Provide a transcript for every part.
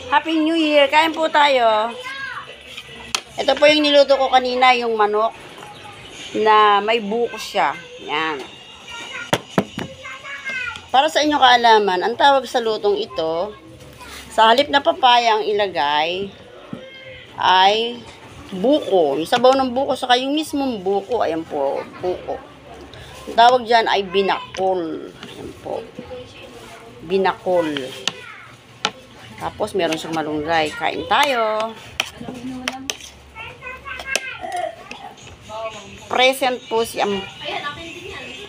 Happy New Year! Kain po tayo. Ito po yung niluto ko kanina, yung manok na may buko siya. Yan. Para sa inyong kaalaman, ang tawag sa lutong ito, sa halip na papaya ang ilagay, ay buko. Yung sabaw ng buko, saka yung mismong buko, ayan po, buko. Ang tawag dyan ay binakol. Ayan po. Binakol. Tapos, meron siyang malunggay. Kain tayo. Present po si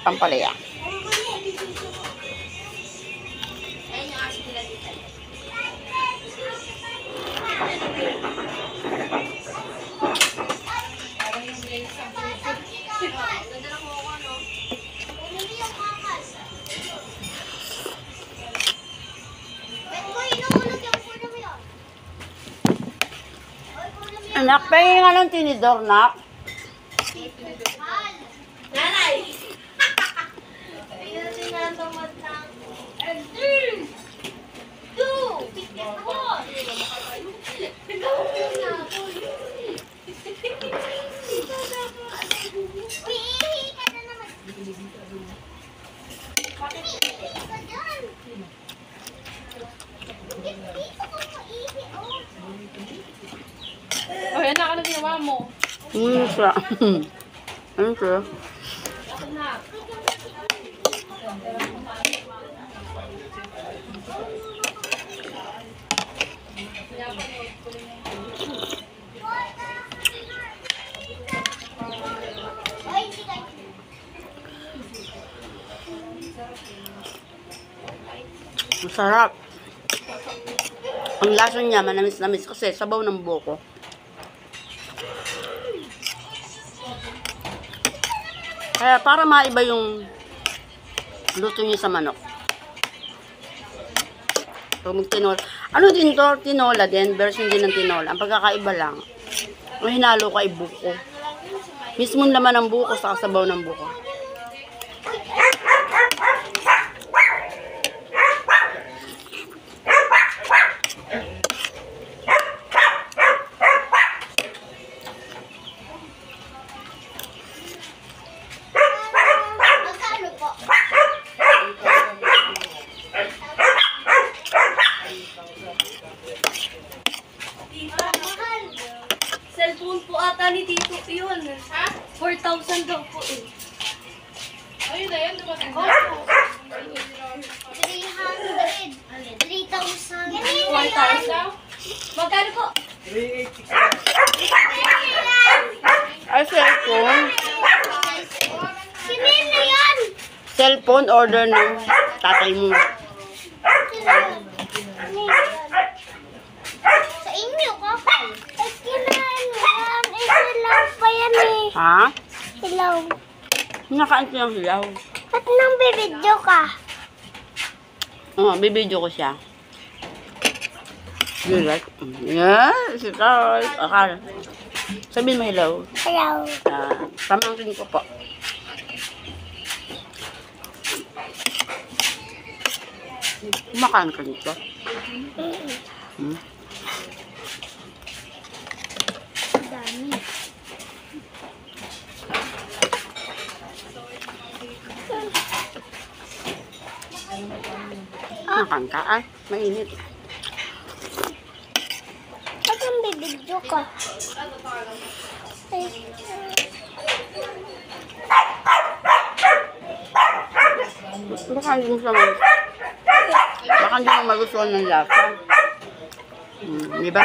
Pampalaya. Anak, pahingin nga ng tinidor, nak. Nanay! Oh, yan na, ano ginawa mo? Siya. Ano siya? Masarap. Ang lasa niya, manamis-namis kasi sabaw ng buko. Kaya para maiba yung luto niya sa manok. So, tinola. Ano din to? Tinola din. Version din ng tinola. Ang pagkakaiba lang, ang hinalo ka ay buko. Mismong laman ng buko sa sabaw ng buko. Cellphone po ata ni Tito yun. Ha? 4,000 daw po eh. Ayun na yan, diba? Oo. 300. 3,000. 1,000? Magkano po? 386. Ay, cellphone. Sinino yan? Cellphone order ng tatay mo. Sa inyo, kapal. Kinain mo yan. Silaw pa yan eh. Ha? Silaw. Nakain ko yung hilaw. Ba't nang bibidyo ka? Oo, bibidyo ko siya. You like? Yeah, si Carl. Akala. Sabihin mo hilaw. Silaw. Pamangkin ko po. Kumakain ka nito. Dami. Kumakain ka. Ay, mainit. Ba't nang bibidyo ka? Ay. Baka hindi mo siya baka hindi mo magustuhan ng lasa. Di ba?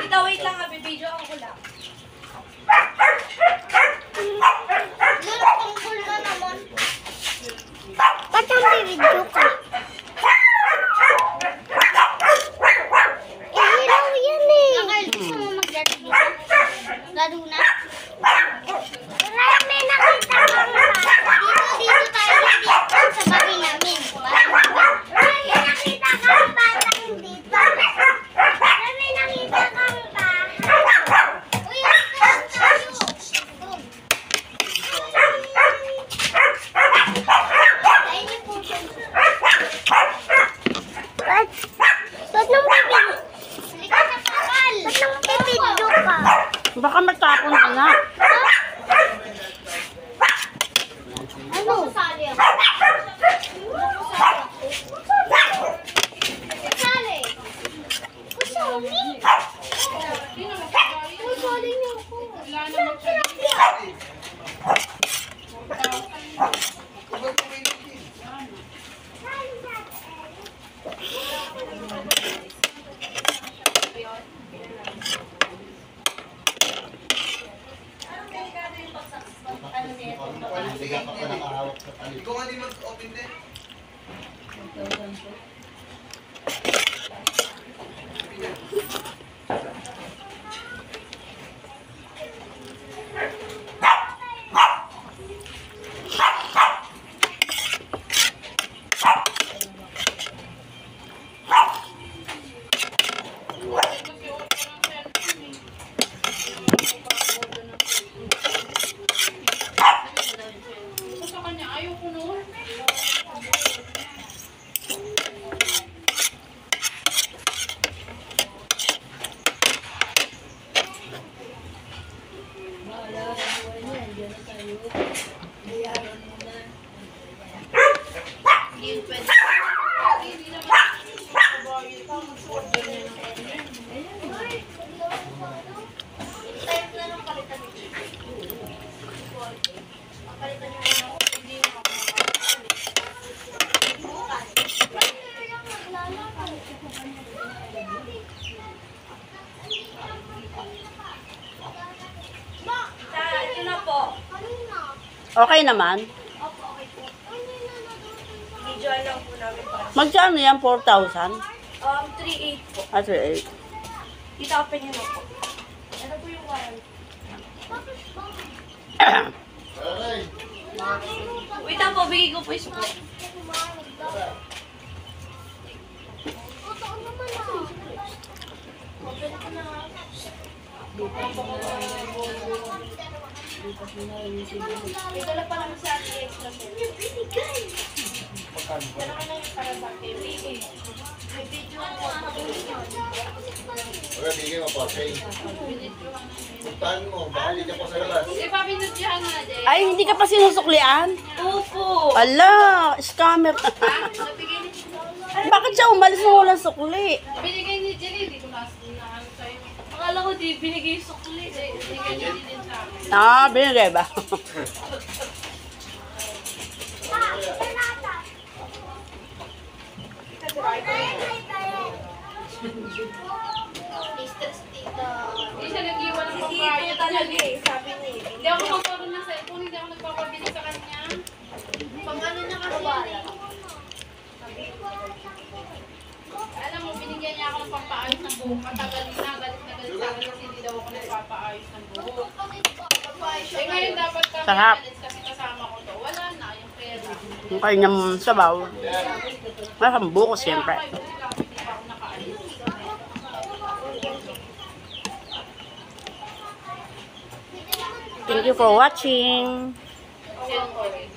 Tita, wait lang ha. Bibidyo ako lang. Tungkol ka naman. Ba't nang bibidyo ka? Hilaw yan eh. Gusto mo maglaro dito? Laro na? Marami nakita kang bata. Dito tayo dito sa bahay namin. Marami nakita kang batang dito. Marami nakita kang bahay. Uy, doon tayo. Doon. Ayun yung puso. Sa kanya, ayaw ko noon. Ito na po. Okay naman. Video lang po namin para. Magkano yan? 4,000? 3.8 po. Ah, 3,800. Itapin niyo na po. Ano po yung warranty? Wait lang po, bigay ko po yung supply. Ito lang pa naman sa ating extra set. Wala ka na yung para sa akin. May video ako. Wala, bigay mo pa. Okay. Puntahan mo. Baka hindi ka pa sa labas. Ipapinudyahan na din. Ay, hindi ka pa sinusuklian? Opo. Ala, scammer. Nabigay ni Bakit siya umalis na walang sukli? Binigay ni Jenny, di ko na ano sa'yo. Akala ko di binigay yung sukli. Binigay niya din sa akin. Ah, binigay ba? Hindi siya nag-iwan ng pambayad talaga eh, sabi niya. Hindi ako magkaroon ng cellphone, hindi ako nagpapabili sa kanya. Pang ano niya kasi yan eh. Alam mo, binigyan niya ako ng pampaayos ng buhok. Matagal na, galit na galit sa akin kasi hindi daw ako nagpapaayos ng buhok. Eh ngayon dapat kami Sarap. alis kasi kasama ko to. Wala na, yung pera. Yung kanyang sabaw. Masang buko, siyempre. Kaya ako, hindi pa ako nakaalis. Thank you for watching. Cellphone.